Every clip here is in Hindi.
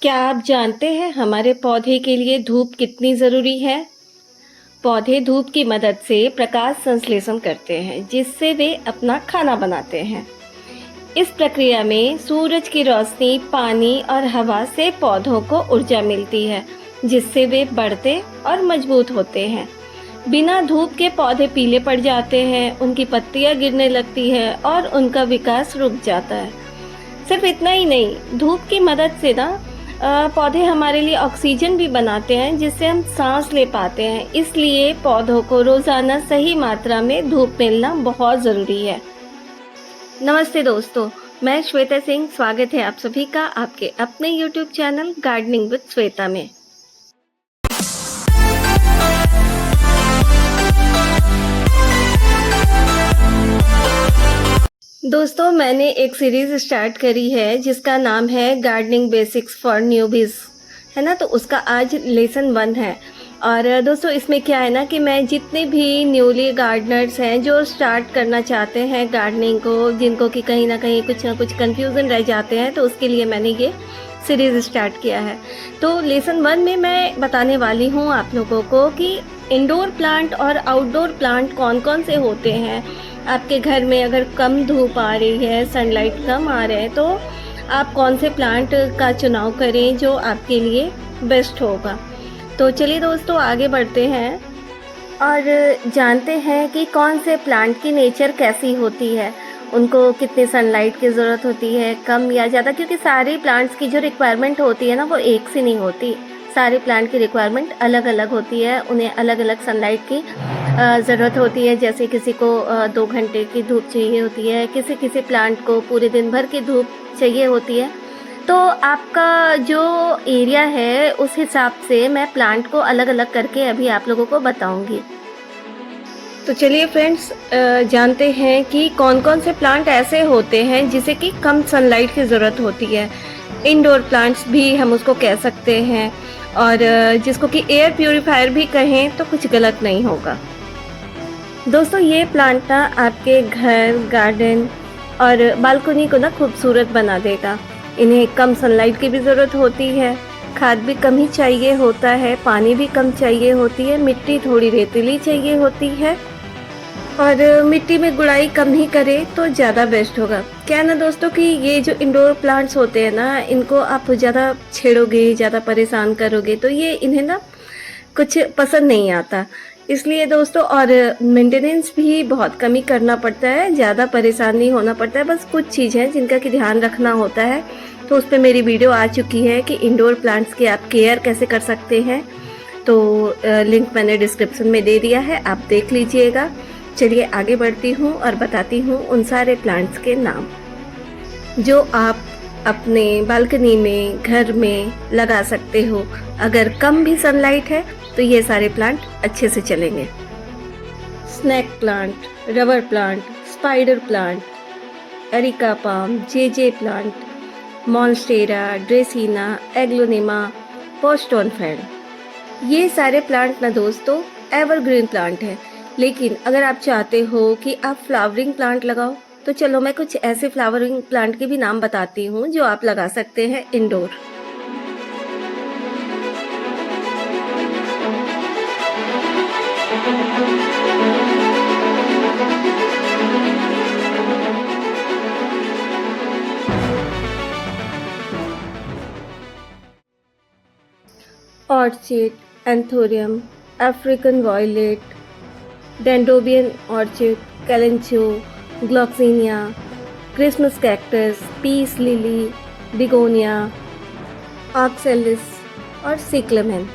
क्या आप जानते हैं हमारे पौधे के लिए धूप कितनी ज़रूरी है? पौधे धूप की मदद से प्रकाश संश्लेषण करते हैं, जिससे वे अपना खाना बनाते हैं। इस प्रक्रिया में सूरज की रोशनी, पानी और हवा से पौधों को ऊर्जा मिलती है, जिससे वे बढ़ते और मजबूत होते हैं। बिना धूप के पौधे पीले पड़ जाते हैं, उनकी पत्तियां गिरने लगती है और उनका विकास रुक जाता है। सिर्फ इतना ही नहीं, धूप की मदद से पौधे हमारे लिए ऑक्सीजन भी बनाते हैं, जिससे हम सांस ले पाते हैं। इसलिए पौधों को रोज़ाना सही मात्रा में धूप मिलना बहुत ज़रूरी है। नमस्ते दोस्तों, मैं श्वेता सिंह। स्वागत है आप सभी का आपके अपने YouTube channel gardening with Shweta में। दोस्तों, मैंने एक सीरीज़ स्टार्ट करी है जिसका नाम है गार्डनिंग बेसिक्स फॉर न्यूबीज़, है ना। तो उसका आज लेसन 1 है। और दोस्तों, इसमें क्या है ना कि मैं जितने भी न्यूली गार्डनर्स हैं जो स्टार्ट करना चाहते हैं गार्डनिंग को, जिनको कि कहीं ना कुछ कन्फ्यूज़न रह जाते हैं, तो उसके लिए मैंने ये सीरीज़ स्टार्ट किया है। तो लेसन 1 में मैं बताने वाली हूँ आप लोगों को कि इंडोर प्लांट और आउटडोर प्लांट कौन कौन से होते हैं। आपके घर में अगर कम धूप आ रही है, सनलाइट कम आ रहे हैं, तो आप कौन से प्लांट का चुनाव करें जो आपके लिए बेस्ट होगा। तो चलिए दोस्तों, आगे बढ़ते हैं और जानते हैं कि कौन से प्लांट की नेचर कैसी होती है, उनको कितनी सनलाइट की ज़रूरत होती है, कम या ज़्यादा। क्योंकि सारे प्लांट्स की जो रिक्वायरमेंट होती है ना, वो एक सी नहीं होती। सारे प्लांट की रिक्वायरमेंट अलग अलग होती है, उन्हें अलग अलग सनलाइट की ज़रूरत होती है। जैसे किसी को 2 घंटे की धूप चाहिए होती है, किसी प्लांट को पूरे दिन भर की धूप चाहिए होती है। तो आपका जो एरिया है उस हिसाब से मैं प्लांट को अलग अलग करके अभी आप लोगों को बताऊंगी। तो चलिए फ्रेंड्स, जानते हैं कि कौन कौन से प्लांट ऐसे होते हैं जिसे कि कम सनलाइट की ज़रूरत होती है। इंडोर प्लांट्स भी हम उसको कह सकते हैं, और जिसको कि एयर प्यूरीफायर भी कहें तो कुछ गलत नहीं होगा। दोस्तों, ये प्लांट ना आपके घर, गार्डन और बालकनी को ना खूबसूरत बना देगा। इन्हें कम सनलाइट की भी ज़रूरत होती है, खाद भी कम ही चाहिए होता है, पानी भी कम चाहिए होती है, मिट्टी थोड़ी रेतीली चाहिए होती है, और मिट्टी में गुड़ाई कम ही करे तो ज़्यादा बेस्ट होगा। क्या है ना दोस्तों कि ये जो इंडोर प्लांट्स होते हैं ना, इनको आप ज़्यादा छेड़ोगे, ज़्यादा परेशान करोगे तो ये इन्हें ना कुछ पसंद नहीं आता। इसलिए दोस्तों, और मेंटेनेंस भी बहुत कम ही करना पड़ता है, ज़्यादा परेशान नहीं होना पड़ता है। बस कुछ चीज़ है जिनका कि ध्यान रखना होता है। तो उस पर मेरी वीडियो आ चुकी है कि इंडोर प्लांट्स की आप केयर कैसे कर सकते हैं। तो लिंक मैंने डिस्क्रिप्शन में दे दिया है, आप देख लीजिएगा। चलिए आगे बढ़ती हूँ और बताती हूँ उन सारे प्लांट्स के नाम जो आप अपने बालकनी में, घर में लगा सकते हो। अगर कम भी सनलाइट है तो ये सारे प्लांट अच्छे से चलेंगे। Snake plant, rubber plant, spider plant, areca palm, जेजे plant, monstera, dracaena, aglaonema, Boston fern. ये सारे प्लांट ना दोस्तों एवरग्रीन प्लांट है। लेकिन अगर आप चाहते हो कि आप फ्लावरिंग प्लांट लगाओ, तो चलो मैं कुछ ऐसे फ्लावरिंग प्लांट के भी नाम बताती हूँ जो आप लगा सकते हैं indoor. Orchid, anthurium, African violet, dendrobium orchid, kalanchoe, gloxinia, Christmas cactus, peace lily, begonia, oxalis और सिक्लेमेन।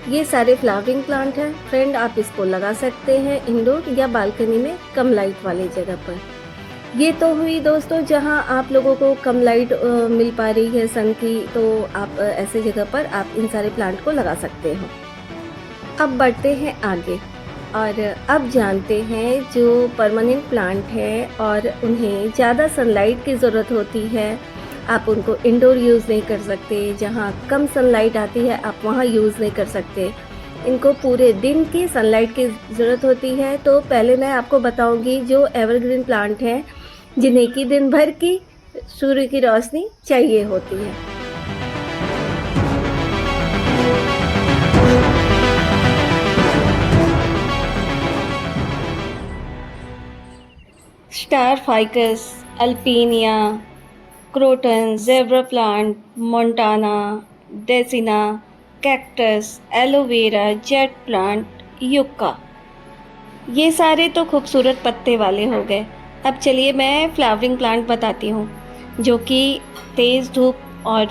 ये सारे फ्लावरिंग प्लांट हैं फ्रेंड। आप इसको लगा सकते हैं इंडोर या बालकनी में कम लाइट वाली जगह पर। ये तो हुई दोस्तों जहां आप लोगों को कम लाइट मिल पा रही है सन की, तो आप ऐसे जगह पर आप इन सारे प्लांट को लगा सकते हो। अब बढ़ते हैं आगे और अब जानते हैं जो परमानेंट प्लांट है और उन्हें ज़्यादा सनलाइट की ज़रूरत होती है। आप उनको इंडोर यूज़ नहीं कर सकते, जहाँ कम सनलाइट आती है आप वहाँ यूज़ नहीं कर सकते। इनको पूरे दिन की सनलाइट की ज़रूरत होती है। तो पहले मैं आपको बताऊंगी जो एवरग्रीन प्लांट हैं जिन्हें कि दिन भर की सूर्य की रोशनी चाहिए होती है। Star ficus, alpinia, croton, zebra plant, montana, dracaena, cactus, aloe vera, jade plant, yucca. ये सारे तो खूबसूरत पत्ते वाले हो गए। अब चलिए मैं फ्लावरिंग प्लांट बताती हूँ, जो कि तेज़ धूप और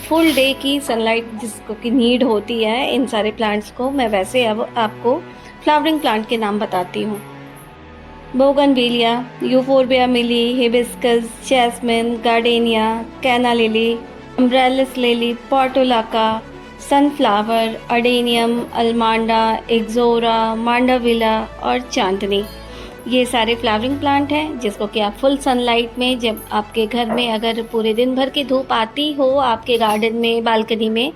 फुल डे की सनलाइट जिसको की नीड होती है इन सारे प्लांट्स को, मैं वैसे अब आपको फ्लावरिंग प्लांट के नाम बताती हूँ। Bougainvillea, euphorbia milii, hibiscus, jasmine, gardenia, canna lily, amaryllis lily, portulaca, sunflower, adenium, allamanda, ixora, mandevilla और चांदनी। ये सारे फ्लावरिंग प्लांट हैं जिसको कि आप फुल सनलाइट में, जब आपके घर में अगर पूरे दिन भर की धूप आती हो आपके गार्डन में, बालकनी में,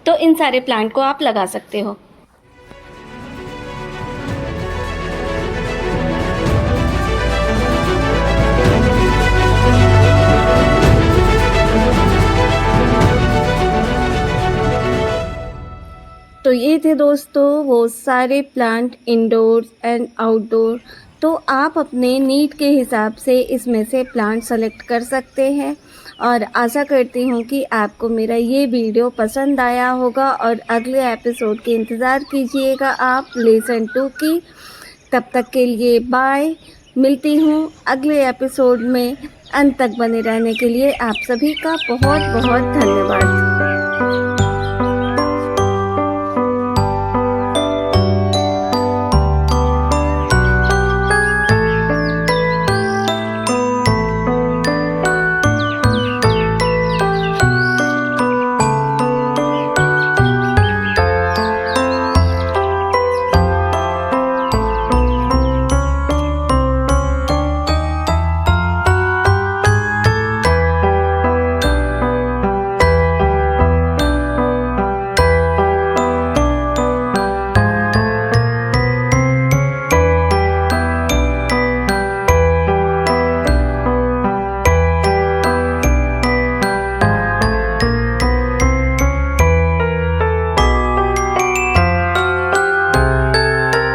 तो इन सारे प्लांट को आप लगा सकते हो। तो ये थे दोस्तों वो सारे प्लांट इंडोर एंड आउटडोर। तो आप अपने नीड के हिसाब से इसमें से प्लांट सेलेक्ट कर सकते हैं, और आशा करती हूँ कि आपको मेरा ये वीडियो पसंद आया होगा और अगले एपिसोड के इंतज़ार कीजिएगा आप लेसन 2 की। तब तक के लिए बाय। मिलती हूँ अगले एपिसोड में। अंत तक बने रहने के लिए आप सभी का बहुत बहुत धन्यवाद।